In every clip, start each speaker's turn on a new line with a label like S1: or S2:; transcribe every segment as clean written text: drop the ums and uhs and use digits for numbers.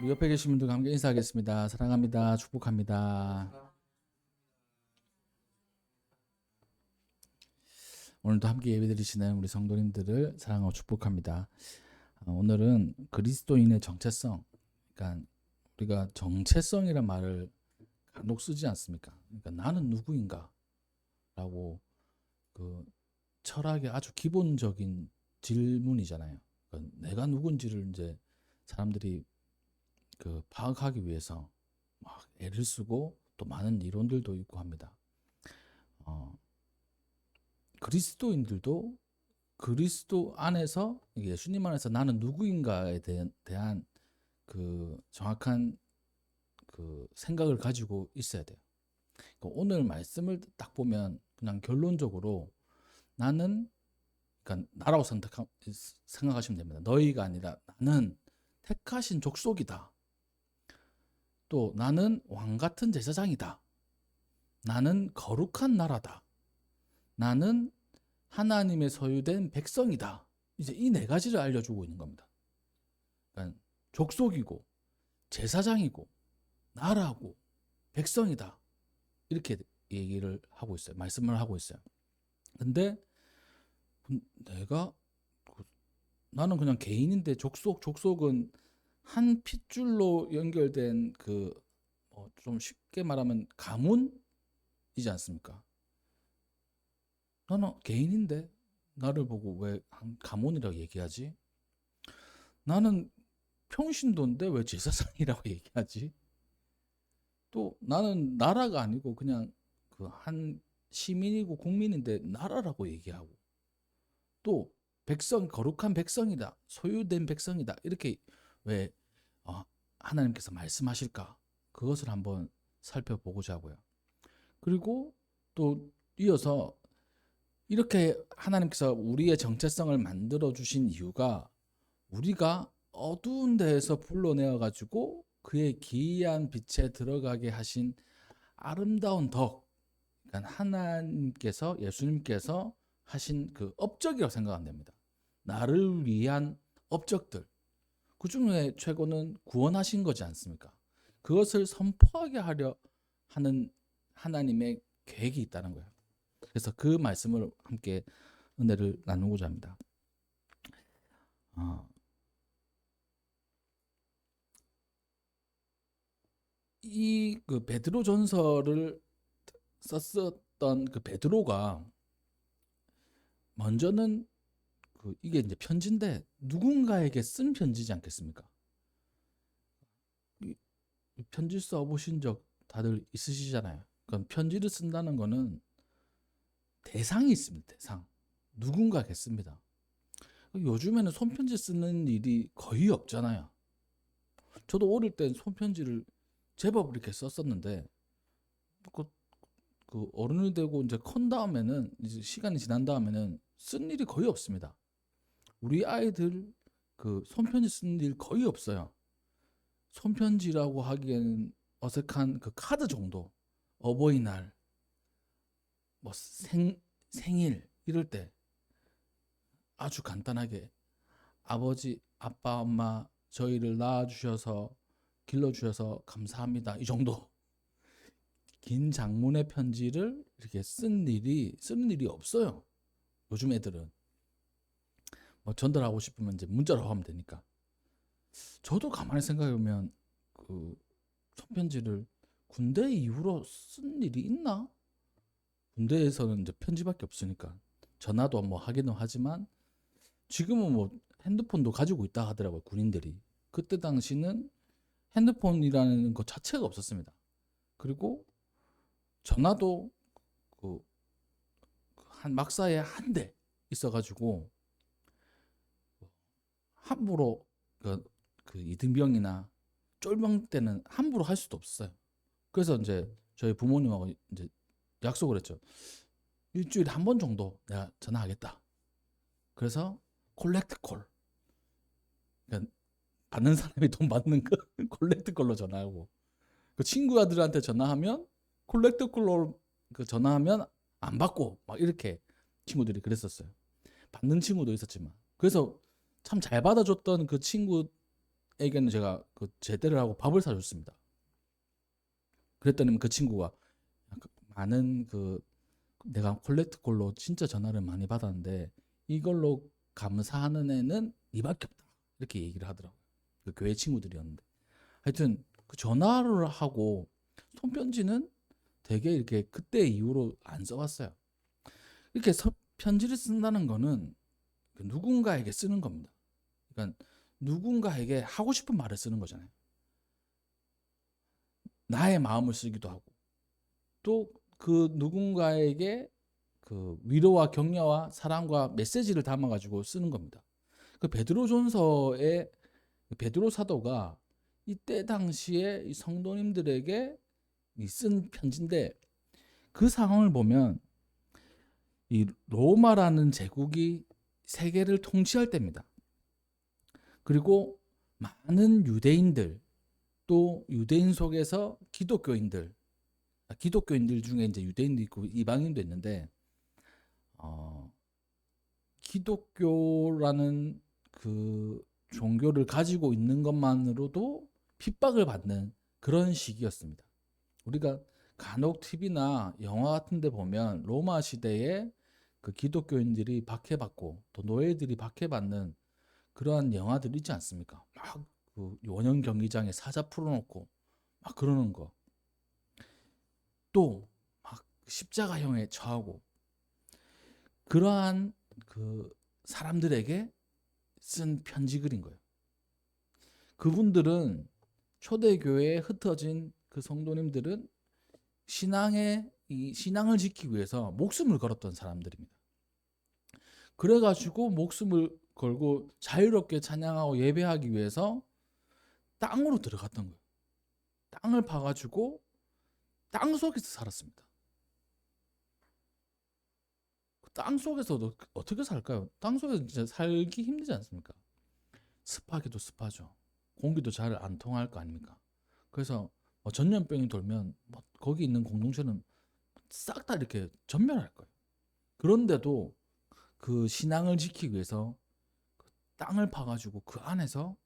S1: 우리 옆에 계신 분들과 함께 인사하겠습니다. 사랑합니다. 축복합니다. 오늘도 함께 예배드리시는 우리 성도님들을 사랑하고 축복합니다. 오늘은 그리스도인의 정체성, 그러니까 우리가 정체성이란 말을 간혹 쓰지 않습니까? 그러니까 나는 누구인가? 라고 그 철학의 아주 기본적인 질문이잖아요. 그러니까 내가 누군지를 이제 사람들이 파악하기 위해서 막 애를 쓰고 또 많은 이론들도 있고 합니다. 그리스도인들도 그리스도 안에서 예수님 안에서 나는 누구인가에 대한 그 정확한 그 생각을 가지고 있어야 돼요. 그러니까 오늘 말씀을 딱 보면 그냥 결론적으로 나는, 그러니까 나라고 생각하시면 됩니다. 너희가 아니라 나는 택하신 족속이다. 또 나는 왕 같은 제사장이다. 나는 거룩한 나라다. 나는 하나님의 소유된 백성이다. 이제 이 네 가지를 알려주고 있는 겁니다. 그러니까 족속이고 제사장이고 나라고 백성이다. 이렇게 얘기를 하고 있어요. 말씀을 하고 있어요. 근데 나는 그냥 개인인데 족속은 한 핏줄로 연결된 좀 쉽게 말하면 가문이지 않습니까? 나는 개인인데 나를 보고 왜 가문이라고 얘기하지? 나는 평신도인데 왜 제사장이라고 얘기하지? 또 나는 나라가 아니고 그냥 한 시민이고 국민인데 나라라고 얘기하고, 또 거룩한 백성이다, 소유된 백성이다, 이렇게 왜 하나님께서 말씀하실까? 그것을 한번 살펴보고자 하고요. 그리고 또 이어서 이렇게 하나님께서 우리의 정체성을 만들어 주신 이유가 우리가 어두운 데에서 불러내어 가지고 그의 기이한 빛에 들어가게 하신 아름다운 덕, 그러니까 하나님께서, 예수님께서 하신 그 업적이라고 생각하면 됩니다. 나를 위한 업적들, 그 중에 최고는 구원하신 거지 않습니까? 그것을 선포하게 하려 하는 하나님의 계획이 있다는 거예요. 그래서 그 말씀을 함께 은혜를 나누고자 합니다. 이 베드로 전서를 썼었던 그 베드로가 먼저는 이게 이제 편지인데 누군가에게 쓴 편지지 않겠습니까? 이 편지 써보신 적 다들 있으시잖아요. 그럼 편지를 쓴다는 거는 대상이 있습니다. 대상. 누군가가 씁니다. 요즘에는 손편지 쓰는 일이 거의 없잖아요. 저도 어릴 땐 손편지를 제법 이렇게 썼었는데 어른이 되고 이제 큰 다음에는, 이제 시간이 지난 다음에는 쓴 일이 거의 없습니다. 우리 아이들 손편지 쓰는 일 거의 없어요. 손편지라고 하기에는 어색한 카드 정도, 어버이날, 뭐 생일 이럴 때 아주 간단하게 아버지, 아빠, 엄마 저희를 낳아주셔서 길러주셔서 감사합니다, 이 정도. 긴 장문의 편지를 이렇게 쓰는 일이 없어요. 요즘 애들은 뭐 전달하고 싶으면 이제 문자로 하면 되니까. 저도 가만히 생각해보면 손편지를 군대 이후로 쓴 일이 있나? 군대에서는 이제 편지밖에 없으니까 전화도 뭐 하기는 하지만 지금은 뭐 핸드폰도 가지고 있다 하더라고요, 군인들이. 그때 당시는 핸드폰이라는 것 자체가 없었습니다. 그리고 전화도 한 막사에 한 대 있어가지고 함부로 이등병이나 쫄병 때는 함부로 할 수도 없어요. 그래서 이제 저희 부모님하고 이제 약속을 했죠. 일주일에 한 번 정도 내가 전화하겠다. 그래서 콜렉트 콜, 그러니까 받는 사람이 돈 받는 거 콜렉트 콜로 전화하고, 그 친구들한테 전화하면 콜렉트 콜로 전화하면 안 받고 막 이렇게 친구들이 그랬었어요. 받는 친구도 있었지만. 그래서 참 잘 받아줬던 그 친구 친구에게는 제가 그 제대를 하고 밥을 사줬습니다. 그랬더니 그 친구가 많은 그 내가 콜렉트콜로 진짜 전화를 많이 받았는데 이걸로 감사하는 애는 니밖에 없다 이렇게 얘기를 하더라고요. 그 교회 친구들이었는데 하여튼 그 전화를 하고 손편지는 되게 이렇게 그때 이후로 안 써봤어요. 이렇게 편지를 쓴다는 거는 그 누군가에게 쓰는 겁니다. 그러니까 누군가에게 하고 싶은 말을 쓰는 거잖아요. 나의 마음을 쓰기도 하고 또 그 누군가에게 그 위로와 격려와 사랑과 메시지를 담아가지고 쓰는 겁니다. 그 베드로전서의 베드로 사도가 이때 당시에 이 성도님들에게 쓴 편지인데 그 상황을 보면 이 로마라는 제국이 세계를 통치할 때입니다. 그리고 많은 유대인들 또 유대인 속에서 기독교인들 중에 이제 유대인도 있고 이방인도 있는데 기독교라는 그 종교를 가지고 있는 것만으로도 핍박을 받는 그런 시기였습니다. 우리가 간혹 TV나 영화 같은 데 보면 로마 시대에 그 기독교인들이 박해받고 또 노예들이 박해받는 그러한 영화들 있지 않습니까? 막 그 원형 경기장에 사자 풀어놓고 막 그러는 거. 또 막 십자가형에 처하고 그러한 그 사람들에게 쓴 편지글인 거예요. 그분들은 초대교회에 흩어진 그 성도님들은 신앙을 지키기 위해서 목숨을 걸었던 사람들입니다. 그래가지고 목숨을 걸고 자유롭게 찬양하고 예배하기 위해서 땅으로 들어갔던 거예요. 땅을 파가지고 땅 속에서 살았습니다. 땅 속에서도 어떻게 살까요? 땅 속에서 진짜 살기 힘들지 않습니까? 습하기도 습하죠. 공기도 잘 안 통할 거 아닙니까? 그래서 전염병이 돌면 거기 있는 공동체는 싹 다 이렇게 전멸할 거예요. 그런데도 그 신앙을 지키기 위해서 땅을 파가지고 그 안에서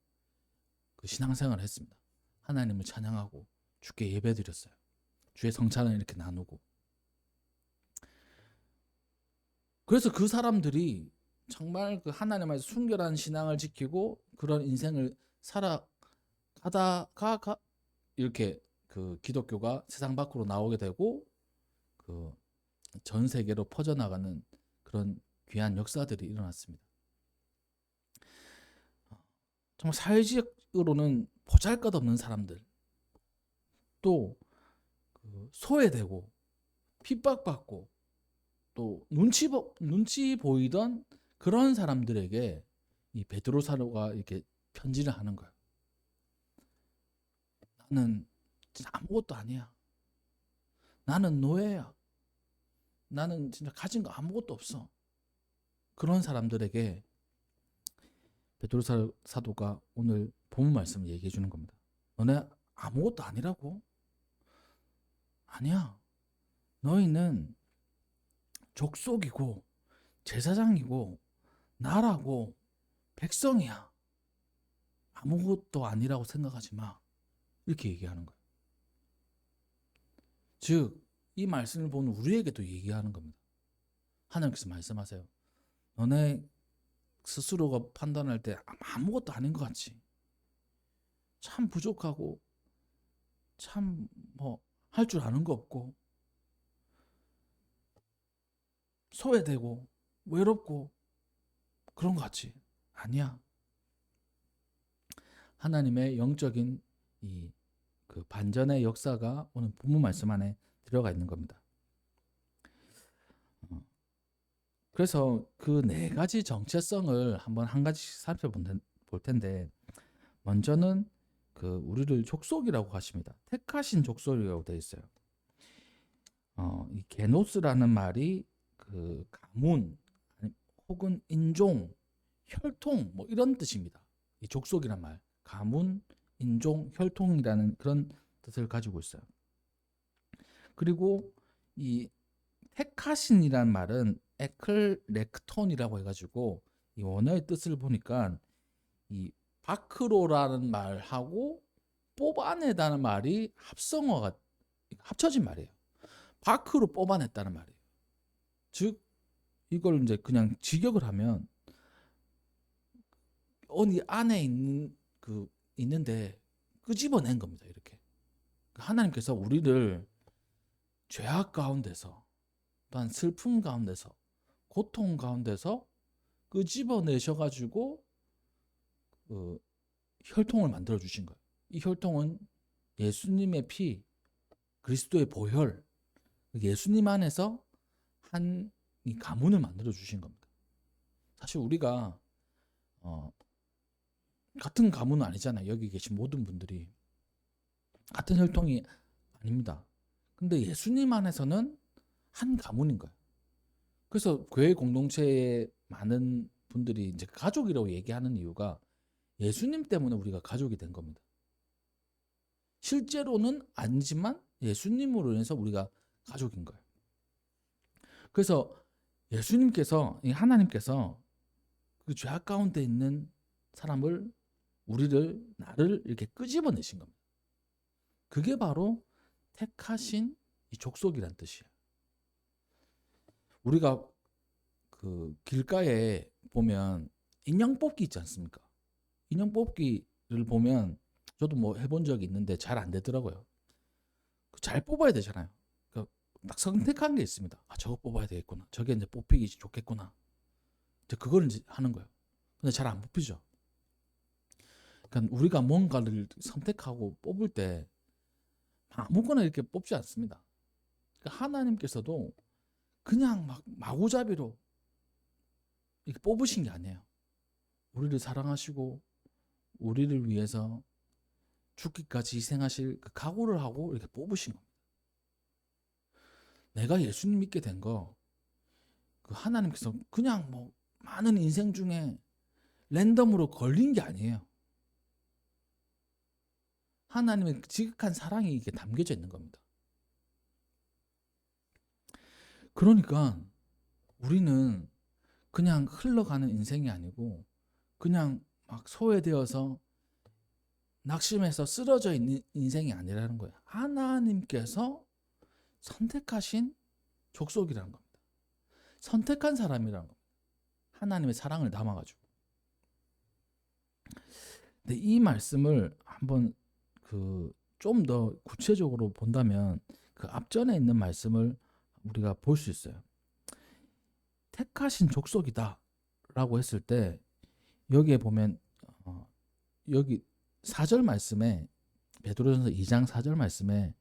S1: 그 신앙생활을 했습니다. 하나님을 찬양하고 주께 예배드렸어요. 주의 성찬을 이렇게 나누고. 그래서 그 사람들이 정말 그 하나님 안에서 순결한 신앙을 지키고 그런 인생을 살아가다가 이렇게 그 기독교가 세상 밖으로 나오게 되고 그 전 세계로 퍼져나가는 그런 귀한 역사들이 일어났습니다. 정말 사회적으로는 보잘것없는 사람들, 또 그 소외되고 핍박받고 또 눈치 보이던 그런 사람들에게 이 베드로 사도가 이렇게 편지를 하는 거예요. 나는 진짜 아무것도 아니야. 나는 노예야. 나는 진짜 가진 거 아무것도 없어. 그런 사람들에게 베드로 사도가 오늘 본문 말씀을 얘기해 주는 겁니다. 너네 아무것도 아니라고? 아니야. 너희는 족속이고 제사장이고 나라고 백성이야. 아무것도 아니라고 생각하지 마. 이렇게 얘기하는 거예요. 즉, 이 말씀을 보는 우리에게도 얘기하는 겁니다. 하나님께서 말씀하세요. 너네 스스로가 판단할 때 아무것도 아닌 것 같지. 참 부족하고 참 할 줄 아는 거 없고 소외되고 외롭고 그런 것 같지. 아니야. 하나님의 영적인 이 그 반전의 역사가 오늘 본문 말씀 안에 들어가 있는 겁니다. 그래서 그 네 가지 정체성을 한번 한 가지씩 살펴볼 텐데 먼저는 그 우리를 족속이라고 하십니다. 택하신 족속이라고 되어 있어요. 이 게노스라는 말이 그 가문 혹은 인종, 혈통 뭐 이런 뜻입니다. 이 족속이란 말, 가문, 인종, 혈통이라는 그런 뜻을 가지고 있어요. 그리고 이 택하신이란 말은 에클렉톤이라고 해가지고 이 원어의 뜻을 보니까 이 바크로라는 말하고 뽑아내다는 말이 합쳐진 말이에요. 바크로 뽑아냈다는 말이에요. 즉 이걸 이제 그냥 직역을 하면 어디 안에 있는데 끄집어낸 겁니다. 이렇게 하나님께서 우리를 죄악 가운데서 또한 슬픔 가운데서 고통 가운데서 끄집어내셔가지고 혈통을 만들어 주신 거예요. 이 혈통은 예수님의 피, 그리스도의 보혈, 예수님 안에서 한 이 가문을 만들어 주신 겁니다. 사실 우리가 같은 가문은 아니잖아요. 여기 계신 모든 분들이 같은 혈통이 아닙니다. 근데 예수님 안에서는 한 가문인 거예요. 그래서 교회 공동체에 많은 분들이 이제 가족이라고 얘기하는 이유가 예수님 때문에 우리가 가족이 된 겁니다. 실제로는 아니지만 예수님으로 인해서 우리가 가족인 거예요. 그래서 예수님께서, 하나님께서 그 죄악 가운데 있는 사람을, 나를 이렇게 끄집어내신 겁니다. 그게 바로 택하신 이 족속이란 뜻이에요. 우리가 그 길가에 보면 인형 뽑기 있지 않습니까? 인형 뽑기를 보면 저도 뭐 해본 적이 있는데 잘 안 되더라고요. 잘 뽑아야 되잖아요. 그러니까 딱 선택한 게 있습니다. 아, 저거 뽑아야 되겠구나. 저게 이제 뽑히기 좋겠구나. 이제 그걸 이제 하는 거예요. 근데 잘 안 뽑히죠. 그러니까 우리가 뭔가를 선택하고 뽑을 때 아무거나 이렇게 뽑지 않습니다. 그러니까 하나님께서도 그냥 막 마구잡이로 이렇게 뽑으신 게 아니에요. 우리를 사랑하시고 우리를 위해서 죽기까지 희생하실 그 각오를 하고 이렇게 뽑으신 겁니다. 내가 예수님 믿게 된 거, 그 하나님께서 그냥 뭐 많은 인생 중에 랜덤으로 걸린 게 아니에요. 하나님의 지극한 사랑이 이게 담겨져 있는 겁니다. 그러니까 우리는 그냥 흘러가는 인생이 아니고 그냥 막 소외되어서 낙심해서 쓰러져 있는 인생이 아니라는 거예요. 하나님께서 선택하신 족속이라는 겁니다. 선택한 사람이라는 겁니다. 하나님의 사랑을 담아가지고. 근데 이 말씀을 한번 좀 더 구체적으로 본다면 그 앞전에 있는 말씀을 우리가 볼 수 있어요. 택하신 족속이다 라고 했을 때 여기에 보면 여기 4절 말씀에, 베드로전서 2장 4절 말씀에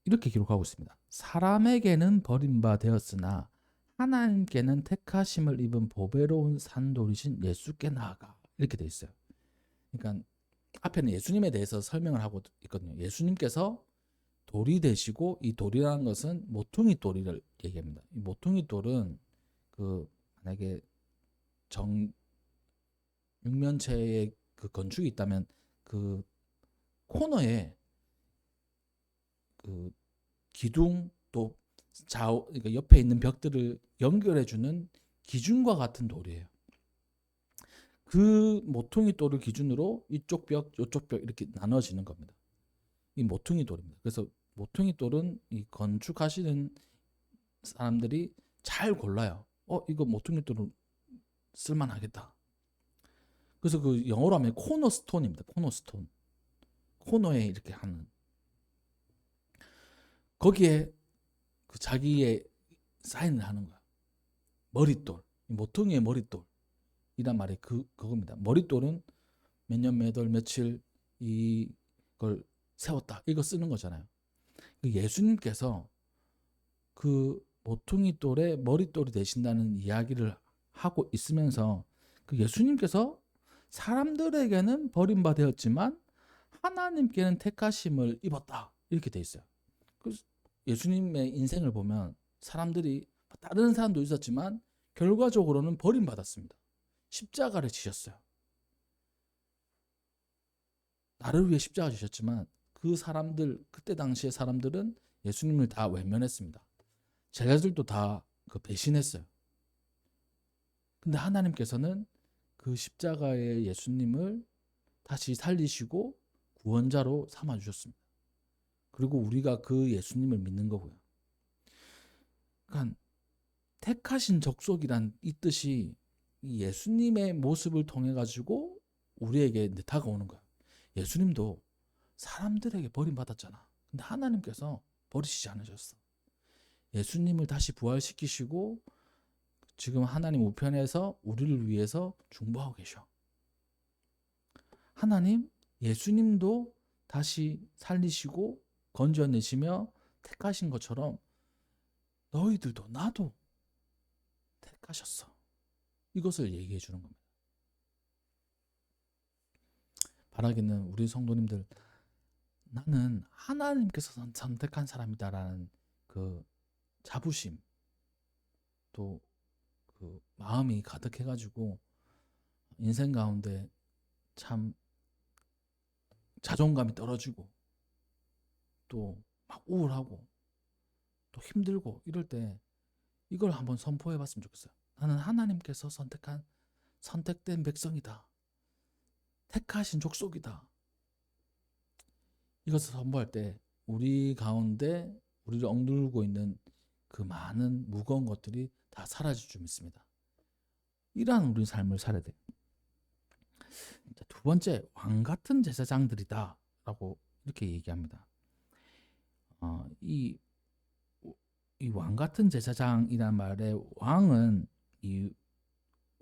S1: 이렇게 기록하고 있습니다. 사람에게는 버림바 되었으나 하나님께는 택하심을 입은 보배로운 산돌이신 예수께 나아가, 이렇게 돼 있어요. 그러니까 앞에는 예수님에 대해서 설명을 하고 있거든요. 예수님께서 돌이 되시고, 이 돌이라는 것은 모퉁이 돌을 얘기합니다. 이 모퉁이 돌은 만약에 육면체에 그 건축이 있다면 그 코너에 그 기둥 또 그러니까 옆에 있는 벽들을 연결해주는 기준과 같은 돌이에요. 그 모퉁이 돌을 기준으로 이쪽 벽, 이쪽 벽 이렇게 나눠지는 겁니다. 이 모퉁이 돌입니다. 그래서 모퉁이 돌은 이 건축하시는 사람들이 잘 골라요. 이거 모퉁이 돌은 쓸만하겠다. 그래서 그 영어로 하면 코너스톤입니다. 코너스톤. 코너에 이렇게 하는. 거기에 그 자기의 사인을 하는 거야. 머릿돌. 모퉁이의 머릿돌이란 말이 그겁니다. 머릿돌은 몇 년, 몇 월, 며칠 이걸 세웠다. 이거 쓰는 거잖아요. 예수님께서 그 모퉁이 돌의 머릿돌이 되신다는 이야기를 하고 있으면서 그 예수님께서 사람들에게는 버림받았지만 하나님께는 택하심을 입었다. 이렇게 돼 있어요. 예수님의 인생을 보면 사람들이, 다른 사람도 있었지만 결과적으로는 버림받았습니다. 십자가를 지셨어요. 나를 위해 십자가 지셨지만 그 사람들, 그때 당시의 사람들은 예수님을 다 외면했습니다. 제자들도 다 배신했어요. 근데 하나님께서는 그 십자가의 예수님을 다시 살리시고 구원자로 삼아 주셨습니다. 그리고 우리가 그 예수님을 믿는 거고요. 그러니까 택하신 족속이란 이 뜻이 이 예수님의 모습을 통해 가지고 우리에게 다가오는 거야. 예수님도 사람들에게 버림받았잖아. 근데 하나님께서 버리시지 않으셨어. 예수님을 다시 부활시키시고 지금 하나님 우편에서 우리를 위해서 중보하고 계셔. 하나님, 예수님도 다시 살리시고 건져내시며 택하신 것처럼 너희들도 나도 택하셨어. 이것을 얘기해 주는 겁니다. 바라기는 우리 성도님들, 나는 하나님께서 선택한 사람이다라는 그 자부심, 또 그 마음이 가득해가지고 인생 가운데 참 자존감이 떨어지고 또 막 우울하고 또 힘들고 이럴 때 이걸 한번 선포해 봤으면 좋겠어요. 나는 하나님께서 선택된 백성이다. 택하신 족속이다. 이것을 선포할 때 우리 가운데 우리를 억누르고 있는 그 많은 무거운 것들이 다 사라질 줄 믿습니다. 이러한 우리 삶을 살아야 돼요. 두 번째, 왕 같은 제사장들이다 라고 이렇게 얘기합니다. 이 왕 같은 제사장이란 말에 왕은 이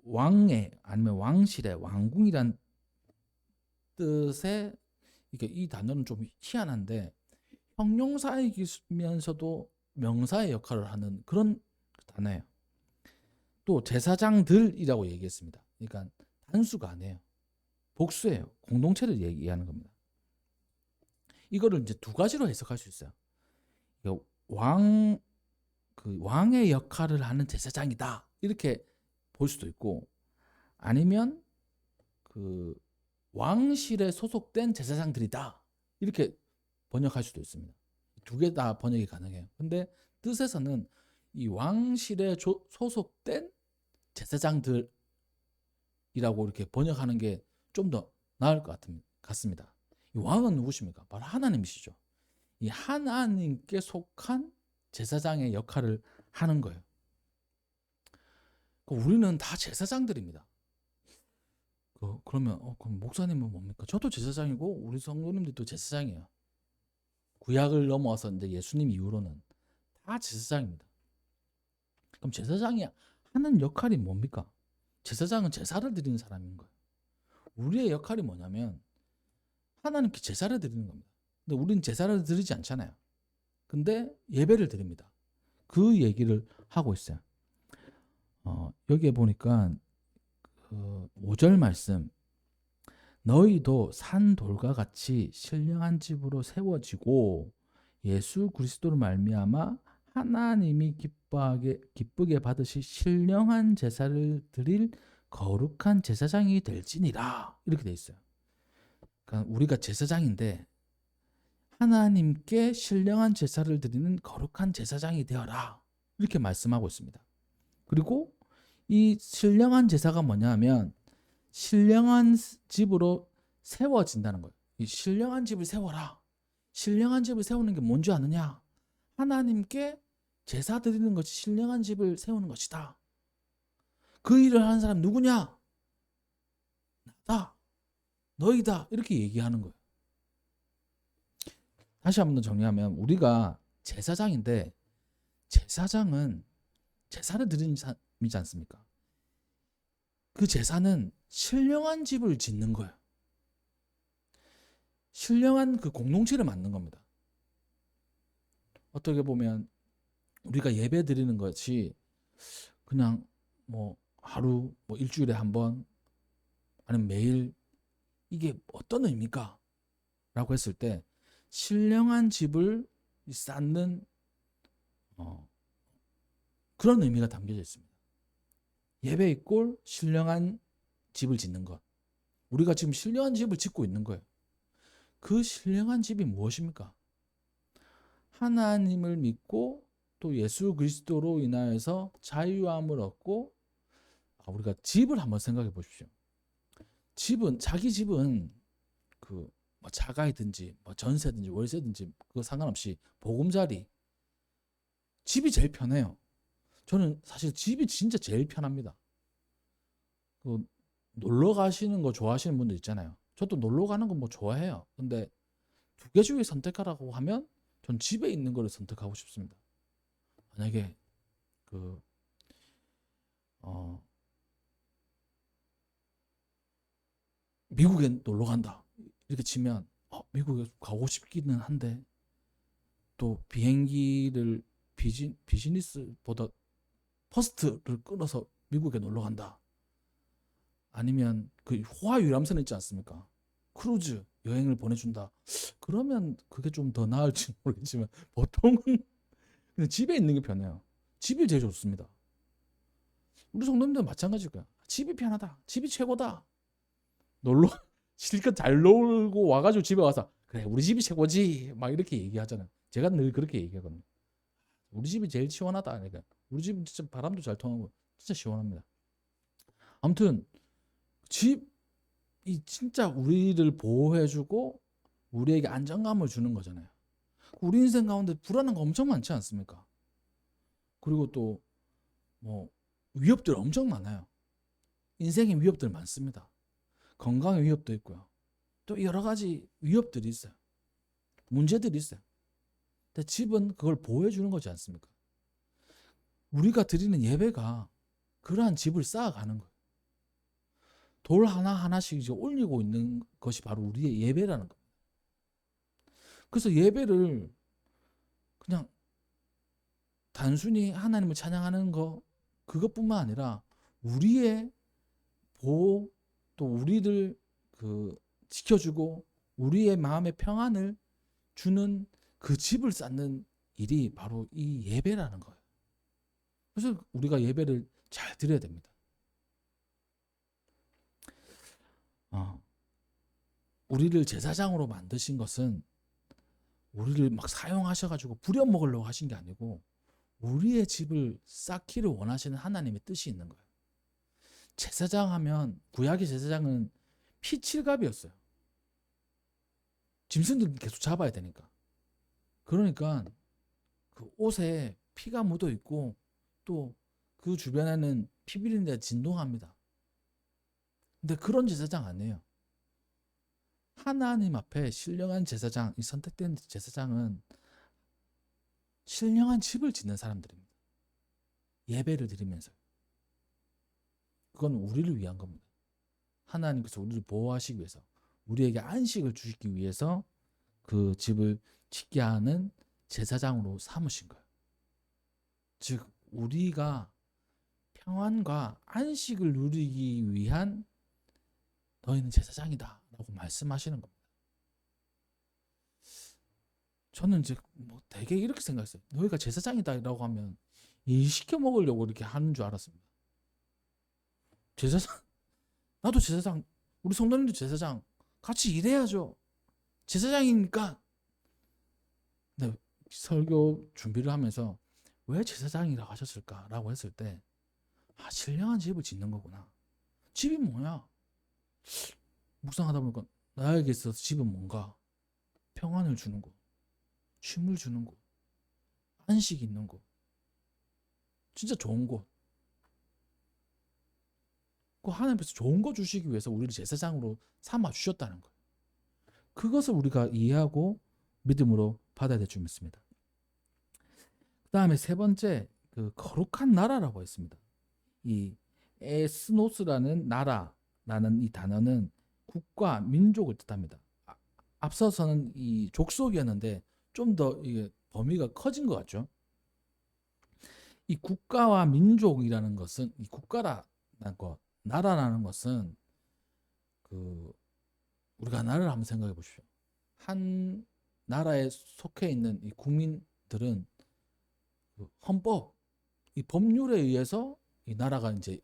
S1: 왕의 아니면 왕실의 왕궁이란 뜻의 이 단어는 좀 희한한데 형용사이면서도 명사의 역할을 하는 그런 단어예요. 또 제사장들이라고 얘기했습니다. 그러니까 단수가 아니에요. 복수예요. 공동체를 얘기하는 겁니다. 이거를 이제 두 가지로 해석할 수 있어요. 왕의 역할을 하는 제사장이다. 이렇게 볼 수도 있고, 아니면 그 왕실에 소속된 제사장들이다. 이렇게 번역할 수도 있습니다. 두 개 다 번역이 가능해요. 근데 뜻에서는 이 왕실에 소속된 제사장들이라고 이렇게 번역하는 게 좀 더 나을 것 같습니다. 이 왕은 누구십니까? 바로 하나님이시죠. 이 하나님께 속한 제사장의 역할을 하는 거예요. 우리는 다 제사장들입니다. 그러면 그럼 목사님은 뭡니까? 저도 제사장이고 우리 성도님들도 제사장이에요. 구약을 넘어서 이제 예수님 이후로는 다 제사장입니다. 그럼 제사장이 하는 역할이 뭡니까? 제사장은 제사를 드리는 사람인 거예요. 우리의 역할이 뭐냐면 하나님께 제사를 드리는 겁니다. 근데 우리는 제사를 드리지 않잖아요. 근데 예배를 드립니다. 그 얘기를 하고 있어요. 여기에 보니까 5절 말씀, 너희도 산 돌과 같이 신령한 집으로 세워지고 예수 그리스도로 말미암아 하나님이 기쁘게 받으실 신령한 제사를 드릴 거룩한 제사장이 될지니라. 이렇게 돼 있어요. 그러니까 우리가 제사장인데 하나님께 신령한 제사를 드리는 거룩한 제사장이 되어라. 이렇게 말씀하고 있습니다. 그리고 이 신령한 제사가 뭐냐면 신령한 집으로 세워진다는 거예요. 이 신령한 집을 세워라. 신령한 집을 세우는 게 뭔지 아느냐? 하나님께 제사 드리는 것이 신령한 집을 세우는 것이다. 그 일을 하는 사람 누구냐? 나다. 너희다. 이렇게 얘기하는 거예요. 다시 한번 더 정리하면 우리가 제사장인데 제사장은 제사를 드리는 사람이지 않습니까? 그 제사는 신령한 집을 짓는 거예요. 신령한 그 공동체를 만든 겁니다. 어떻게 보면 우리가 예배 드리는 것이 그냥 뭐 하루, 뭐 일주일에 한 번, 아니면 매일 이게 어떤 의미일까? 라고 했을 때 신령한 집을 쌓는 그런 의미가 담겨져 있습니다. 예배 이꼴 신령한 집을 짓는 것. 우리가 지금 신령한 집을 짓고 있는 거예요. 그 신령한 집이 무엇입니까? 하나님을 믿고 또 예수 그리스도로 인하여서 자유함을 얻고, 우리가 집을 한번 생각해 보십시오. 자기 집은 그 뭐 자가이든지 뭐 전세든지 월세든지 그거 상관없이 보금자리 집이 제일 편해요. 저는 사실 집이 진짜 제일 편합니다. 그 놀러 가시는 거 좋아하시는 분들 있잖아요. 저도 놀러 가는 거 뭐 좋아해요. 근데 두 개 중에 선택하라고 하면 전 집에 있는 거를 선택하고 싶습니다. 만약에 그 어, 미국에 놀러 간다 이렇게 치면 미국에 가고 싶기는 한데 또 비행기를 비즈니스보다 퍼스트를 끊어서 미국에 놀러 간다. 아니면 그 호화 유람선 있지 않습니까? 크루즈 여행을 보내준다. 그러면 그게 좀 더 나을지 모르겠지만 보통은 그냥 집에 있는 게 편해요. 집이 제일 좋습니다. 우리 성도님들 마찬가지일 거야. 집이 편하다. 집이 최고다. 놀러 실컷 잘 놀고 와가지고 집에 와서 그래 우리 집이 최고지 막 이렇게 얘기하잖아요. 제가 늘 그렇게 얘기하거든요. 우리 집이 제일 시원하다. 그러니까 우리 집은 진짜 바람도 잘 통하고 진짜 시원합니다. 아무튼 집이 진짜 우리를 보호해주고 우리에게 안정감을 주는 거잖아요. 우리 인생 가운데 불안한 거 엄청 많지 않습니까? 그리고 또 뭐 위협들 엄청 많아요. 인생에 위협들 많습니다. 건강의 위협도 있고요. 또 여러 가지 위협들이 있어요. 문제들이 있어요. 근데 집은 그걸 보호해주는 거지 않습니까? 우리가 드리는 예배가 그러한 집을 쌓아가는 거예요. 돌 하나하나씩 이제 올리고 있는 것이 바로 우리의 예배라는 겁니다. 그래서 예배를 그냥 단순히 하나님을 찬양하는 거 그것뿐만 아니라 우리의 보호 또 우리를 지켜주고 우리의 마음의 평안을 주는 그 집을 쌓는 일이 바로 이 예배라는 거예요. 그래서 우리가 예배를 잘 드려야 됩니다. 우리를 제사장으로 만드신 것은 우리를 막 사용하셔가지고 부려먹으려고 하신 게 아니고 우리의 집을 쌓기를 원하시는 하나님의 뜻이 있는 거예요. 제사장 하면 구약의 제사장은 피칠갑이었어요. 짐승들 계속 잡아야 되니까. 그러니까 그 옷에 피가 묻어 있고 또 그 주변에는 피 비리는 데가 진동합니다. 근데 그런 제사장 아니에요. 하나님 앞에 신령한 제사장, 이 선택된 제사장은 신령한 집을 짓는 사람들입니다. 예배를 드리면서. 그건 우리를 위한 겁니다. 하나님께서 우리를 보호하시기 위해서, 우리에게 안식을 주시기 위해서 그 집을 짓게 하는 제사장으로 삼으신 거예요. 즉 우리가 평안과 안식을 누리기 위한 너희는 제사장이다 라고 말씀하시는 겁니다. 저는 이제 뭐 되게 이렇게 생각했어요. 너희가 제사장이다 라고 하면 일 시켜 먹으려고 이렇게 하는 줄 알았습니다. 제사장, 나도 제사장, 우리 성도님도 제사장 같이 일해야죠. 제사장이니까. 근데 설교 준비를 하면서 왜 제사장이라고 하셨을까라고 했을 때 신령한 집을 짓는 거구나. 집이 뭐야? 묵상하다 보니까 나에게 있어서 집은 뭔가 평안을 주는 거, 쉼을 주는 거, 안식이 있는 거, 진짜 좋은 곳. 그 하나님께서 좋은 거 주시기 위해서 우리를 제사장으로 삼아 주셨다는 거예요. 그것을 우리가 이해하고 믿음으로 받아야 될 줄 믿습니다. 그 다음에 세 번째, 그 거룩한 나라라고 했습니다. 이 에스노스라는 나라라는 이 단어는 국가, 민족을 뜻합니다. 앞서서는 이 족속이었는데 좀 더 이게 범위가 커진 것 같죠. 이 국가와 민족이라는 것은 이 국가라는 것, 나라라는 것은 그 우리가 나라를 한번 생각해 보십시오. 한 나라에 속해 있는 이 국민들은 그 헌법, 이 법률에 의해서 이 나라가 이제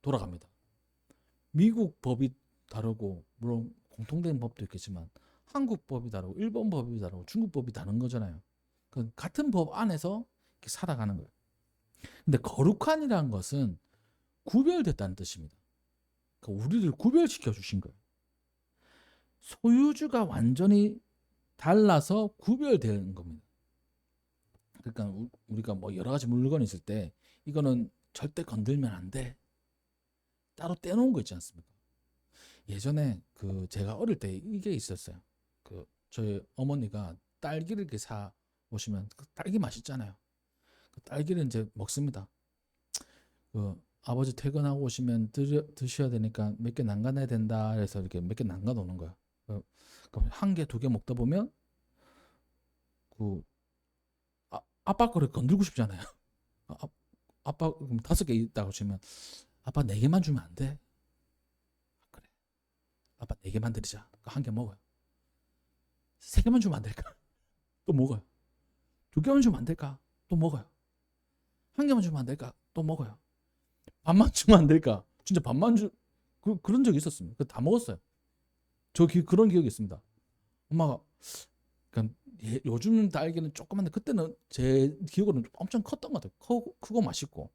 S1: 돌아갑니다. 미국 법이 다르고 물론 공통된 법도 있겠지만 한국 법이 다르고 일본 법이 다르고 중국 법이 다른 거잖아요. 같은 법 안에서 이렇게 살아가는 거예요. 근데 거룩한이라는 것은 구별됐다는 뜻입니다. 우리를 구별시켜 주신 거예요. 소유주가 완전히 달라서 구별되는 겁니다. 그러니까 우리가 뭐 여러 가지 물건이 있을 때 이거는 절대 건들면 안 돼. 따로 떼놓은 거 있지 않습니까? 예전에 제가 어릴 때 이게 있었어요. 저희 어머니가 딸기를 이렇게 사 오시면 딸기 맛있잖아요. 딸기를 이제 먹습니다. 아버지 퇴근하고 오시면 드셔야 되니까 몇 개 남겨놔야 된다. 그래서 이렇게 몇 개 남겨 놓는 거야. 그럼 한 개, 두 개 먹다 보면 아빠 거를 건들고 싶잖아요. 아빠 그럼 5개 있다고 치면 아빠 4개만 주면 안 돼? 그래. 아빠 4개만 드리자. 한 개 먹어요. 3개만 주면 안 될까? 또 먹어요. 2개만 주면 안 될까? 또 먹어요. 1개만 주면 안 될까? 또 먹어요. 반만 주면 안 될까? 진짜 반만 그런 적이 있었습니다. 다 먹었어요. 그런 기억이 있습니다. 엄마가 그러니까 요즘 딸기는 조그만데 그때는 제 기억으로는 엄청 컸던 것 같아요. 크고 맛있고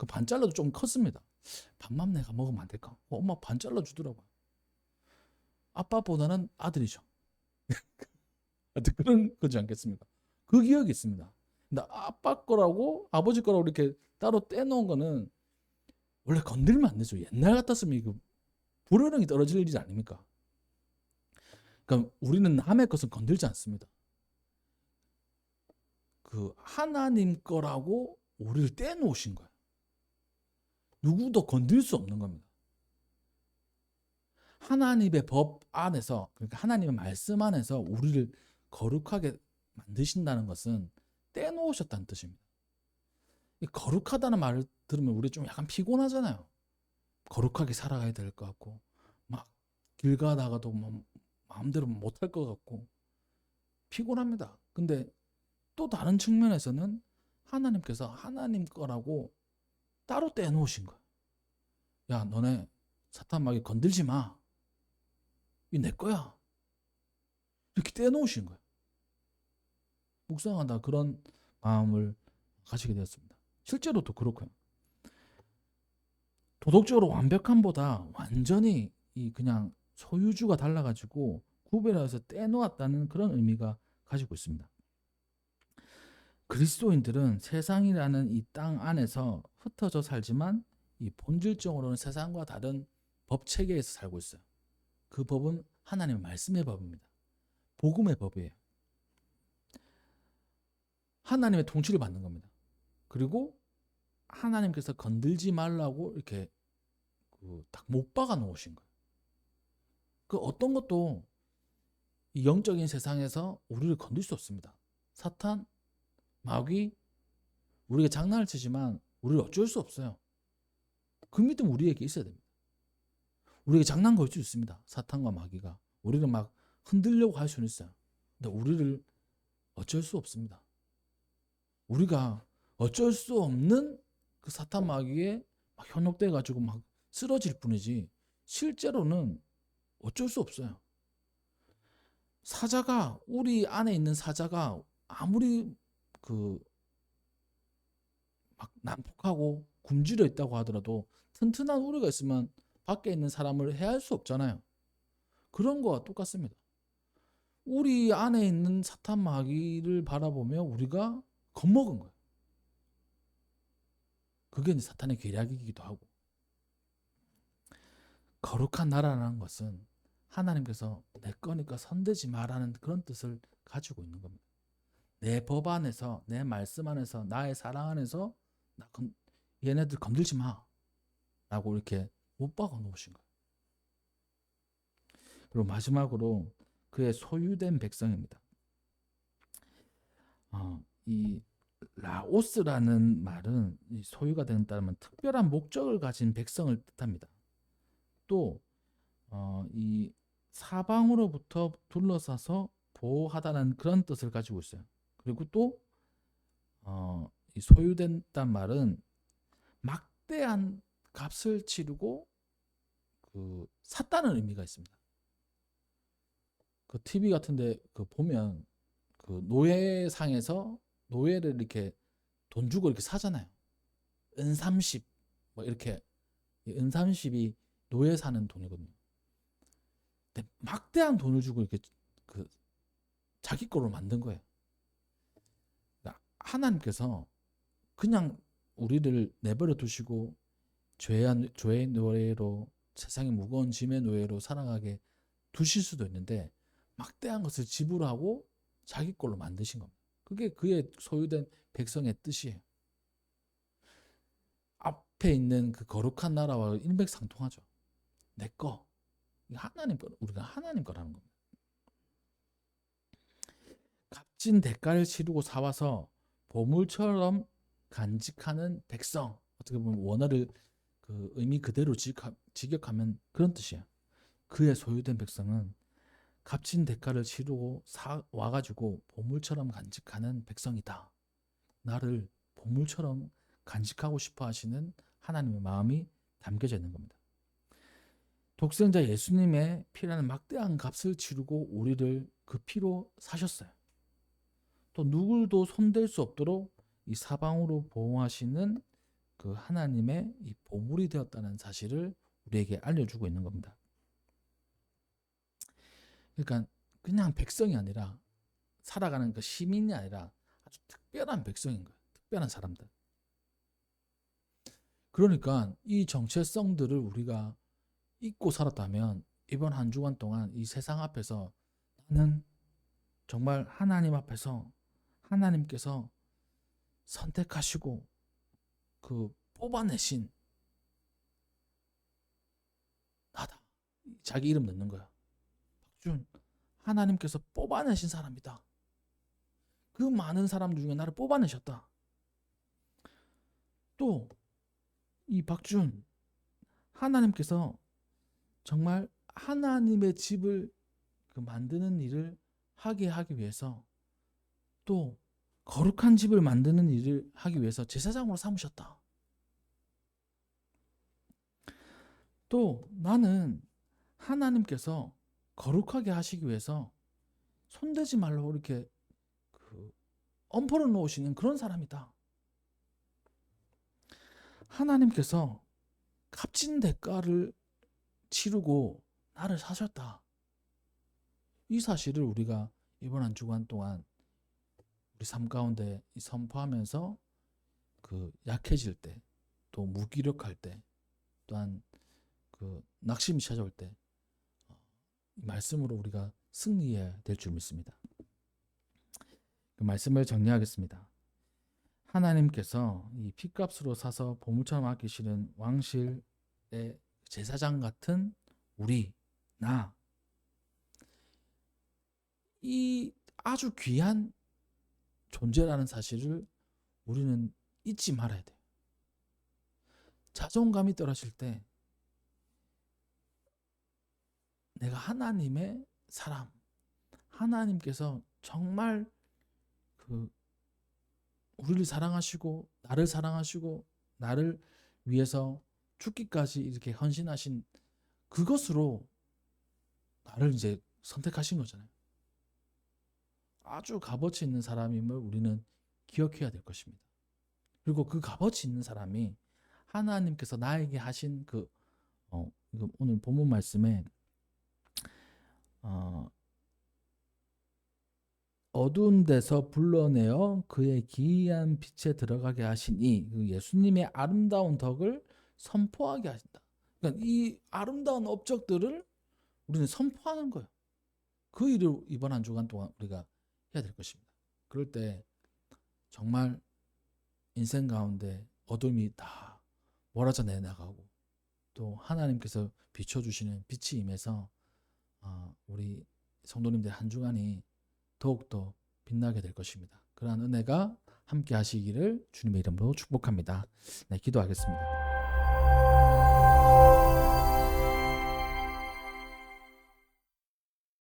S1: 반 잘라도 좀 컸습니다. 반만 내가 먹으면 안 될까? 엄마 반 잘라 주더라고요. 아빠보다는 아들이죠. 그런 거지 않겠습니까? 그 기억이 있습니다. 근데 아빠 거라고 아버지 거라고 이렇게 따로 떼놓은 거는 원래 건들면 안 되죠. 옛날 같았으면 이거 불효령이 떨어질 일이 아닙니까? 그러니까 우리는 남의 것은 건들지 않습니다. 하나님 거라고 우리를 떼놓으신 거예요. 누구도 건들 수 없는 겁니다. 하나님의 법 안에서, 그러니까 하나님의 말씀 안에서 우리를 거룩하게 만드신다는 것은 떼놓으셨다는 뜻입니다. 이 거룩하다는 말을 들으면 우리 좀 약간 피곤하잖아요. 거룩하게 살아가야 될 것 같고 막 길 가다가도 뭐 마음대로 못할 것 같고 피곤합니다. 근데 또 다른 측면에서는 하나님께서 하나님 거라고 따로 떼놓으신 거예요. 야, 너네 사탄 마귀 건들지 마. 이 내 거야. 이렇게 떼놓으신 거예요. 묵상하다 그런 마음을 가지게 되었습니다. 실제로도 그렇고요. 도덕적으로 완벽함보다 완전히 그냥 소유주가 달라가지고 구별해서 떼놓았다는 그런 의미가 가지고 있습니다. 그리스도인들은 세상이라는 이 땅 안에서 흩어져 살지만 이 본질적으로는 세상과 다른 법 체계에서 살고 있어요. 그 법은 하나님의 말씀의 법입니다. 복음의 법이에요. 하나님의 통치를 받는 겁니다. 그리고 하나님께서 건들지 말라고 이렇게 딱 못 박아 놓으신 거예요. 어떤 것도 이 영적인 세상에서 우리를 건들 수 없습니다. 사탄, 마귀, 우리가 장난을 치지만 우리를 어쩔 수 없어요. 그 믿음 우리에게 있어야 됩니다. 우리에게 장난 걸 수 있습니다. 사탄과 마귀가 우리를 막 흔들려고 할 수는 있어요. 근데 우리를 어쩔 수 없습니다. 우리가 어쩔 수 없는 그 사탄 마귀에 막 현혹돼 가지고 막 쓰러질 뿐이지 실제로는 어쩔 수 없어요. 사자가 우리 안에 있는 사자가 아무리 막 난폭하고 굶주려 있다고 하더라도 튼튼한 우리가 있으면 밖에 있는 사람을 해할 수 없잖아요. 그런 거와 똑같습니다. 우리 안에 있는 사탄 마귀를 바라보며 우리가 겁먹은 거예요. 그게 이제 사탄의 계략이기도 하고. 거룩한 나라라는 것은 하나님께서 내 거니까 손대지 마라는 그런 뜻을 가지고 있는 겁니다. 내 법 안에서, 내 말씀 안에서, 나의 사랑 안에서 얘네들 건들지 마 라고 이렇게 못 박아 놓으신 거예요. 그리고 마지막으로 그의 소유된 백성입니다. 이 라오스라는 말은 소유가 된다면 특별한 목적을 가진 백성을 뜻합니다. 또 이 사방으로부터 둘러싸서 보호하다는 그런 뜻을 가지고 있어요. 그리고 또 이 소유된다는 말은 막대한 값을 치르고 샀다는 의미가 있습니다. TV 같은데 보면 노예상에서 노예를 이렇게 돈 주고 이렇게 사잖아요. 은 30, 뭐 이렇게 은 30이 노예 사는 돈이거든요. 근데 막대한 돈을 주고 이렇게 그 자기 거로 만든 거예요. 그러니까 하나님께서 그냥 우리를 내버려 두시고 죄의 노예로, 세상의 무거운 짐의 노예로 살아가게 두실 수도 있는데 막대한 것을 지불하고 자기 걸로 만드신 겁니다. 그게 그의 소유된 백성의 뜻이에요. 앞에 있는 그 거룩한 나라와 일맥상통하죠. 내 거. 하나님 거, 우리가 하나님 거라는 겁니다. 값진 대가를 치르고 사와서 보물처럼 간직하는 백성. 어떻게 보면 원어를 그 의미 그대로 직역하면 그런 뜻이에요. 그의 소유된 백성은 값진 대가를 치르고 와가지고 보물처럼 간직하는 백성이다. 나를 보물처럼 간직하고 싶어 하시는 하나님의 마음이 담겨져 있는 겁니다. 독생자 예수님의 피라는 막대한 값을 치르고 우리를 그 피로 사셨어요. 또 누구도 손댈 수 없도록 이 사방으로 보호하시는 그 하나님의 이 보물이 되었다는 사실을 우리에게 알려주고 있는 겁니다. 그러니까 그냥 백성이 아니라 살아가는 그 시민이 아니라 아주 특별한 백성인 거예요. 특별한 사람들. 그러니까 이 정체성들을 우리가 잊고 살았다면 이번 한 주간 동안 이 세상 앞에서 나는 정말 하나님 앞에서 하나님께서 선택하시고 그 뽑아내신 나다. 자기 이름 넣는 거야. 박준, 하나님께서 뽑아내신 사람이다. 그 많은 사람들 중에 나를 뽑아내셨다. 또 이 박준, 하나님께서 정말 하나님의 집을 그 만드는 일을 하게 하기 위해서 또 거룩한 집을 만드는 일을 하기 위해서 제사장으로 삼으셨다. 또 나는 하나님께서 거룩하게 하시기 위해서 손대지 말라고 이렇게 그 엄포를 놓으시는 그런 사람이다. 하나님께서 값진 대가를 치르고 나를 사셨다. 이 사실을 우리가 이번 한 주간 동안 우리 삶 가운데 선포하면서 그 약해질 때, 또 무기력할 때, 또한 그 낙심이 찾아올 때 이 말씀으로 우리가 승리해야 될 줄 믿습니다. 그 말씀을 정리하겠습니다. 하나님께서 이 핏값으로 사서 보물처럼 아끼시는 왕실의 제사장 같은 우리, 이 아주 귀한 존재라는 사실을 우리는 잊지 말아야 돼요. 자존감이 떨어질 때 내가 하나님의 사람, 하나님께서 정말 그 우리를 사랑하시고 나를 사랑하시고 나를 위해서 죽기까지 이렇게 헌신하신 그것으로 나를 이제 선택하신 거잖아요. 아주 값어치 있는 사람임을 우리는 기억해야 될 것입니다. 그리고 그 값어치 있는 사람이 하나님께서 나에게 하신 그 오늘 본문 말씀에 어두운 데서 불러내어 그의 기이한 빛에 들어가게 하시니 그 예수님의 아름다운 덕을 선포하게 하신다. 그러니까 이 아름다운 업적들을 우리는 선포하는 거예요. 그 일을 이번 한 주간 동안 우리가 해야 될 것입니다. 그럴 때 정말 인생 가운데 어둠이 다 몰아져 내나가고 또 하나님께서 비춰주시는 빛이 임해서 우리 성도님들 한 주간이 더욱더 빛나게 될 것입니다. 그러한 은혜가 함께 하시기를 주님의 이름으로 축복합니다. 네, 기도하겠습니다.